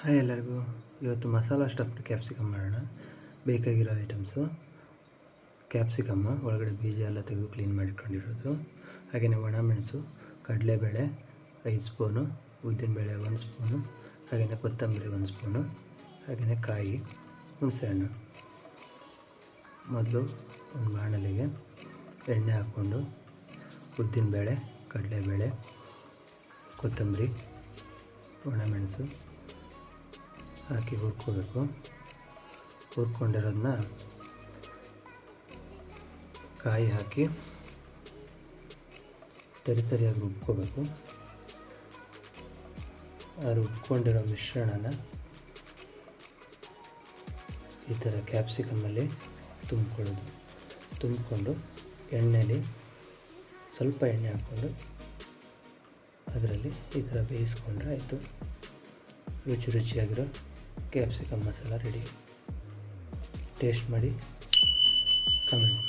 Hi ಎಲ್ಲರಿಗೂ. ಇವತ್ತು masala stuffed capsicum ಮಾಡೋಣ. ಬೇಕಾಗಿರೋ ಐಟಮ್ಸು: ಕ್ಯಾಪ್ಸಿಕಮ್ಮು ಒಳಗಡೆ ಬೀಜ ಎಲ್ಲ ತೆಗೆದು ಕ್ಲೀನ್ ಮಾಡಿಟ್ಕೊಂಡಿರೋದು, ಹಾಗೆಯೇ ಒಣಮೆಣಸು, ಕಡಲೆಬೇಳೆ 5 ಸ್ಪೂನು, ಉದ್ದಿನಬೇಳೆ 1 ಸ್ಪೂನು, ಹಾಗೆಯೇ ಕೊತ್ತಂಬರಿ 1 ಸ್ಪೂನು, ಹಾಗೆಯೇ ಕಾಯಿ, ಹುಣಸೆಹಣ್ಣು. ಮೊದಲು ಒಂದು ಬಾಣಲೆಗೆ ಎಣ್ಣೆ ಹಾಕ್ಕೊಂಡು ಉದ್ದಿನಬೇಳೆ, ಕಡಲೆಬೇಳೆ, ಕೊತ್ತಂಬರಿ, ಒಣಮೆಣಸು ಹಾಕಿ ಹುರ್ಕೋಬೇಕು. ಹುರ್ಕೊಂಡಿರೋದನ್ನ ಕಾಯಿ ಹಾಕಿ ತರಿಯಾಗಿ ರುಬ್ಕೋಬೇಕು. ಆ ರುಬ್ಕೊಂಡಿರೋ ಮಿಶ್ರಣನ ಈ ಥರ ಕ್ಯಾಪ್ಸಿಕಮ್ಮಲ್ಲಿ ತುಂಬಿಕೊಂಡು ಎಣ್ಣೆಲಿ ಸ್ವಲ್ಪ ಎಣ್ಣೆ ಹಾಕ್ಕೊಂಡು ಅದರಲ್ಲಿ ಈ ಥರ ಬೇಯಿಸ್ಕೊಂಡ್ರೆ ಆಯಿತು. ರುಚಿಯಾಗಿರೋ ಕ್ಯಾಪ್ಸಿಕಮ್ ಮಸಾಲ ರೆಡಿ. ಟೇಸ್ಟ್ ಮಾಡಿ ಕಮೆಂಟ್ ಮಾಡಿ.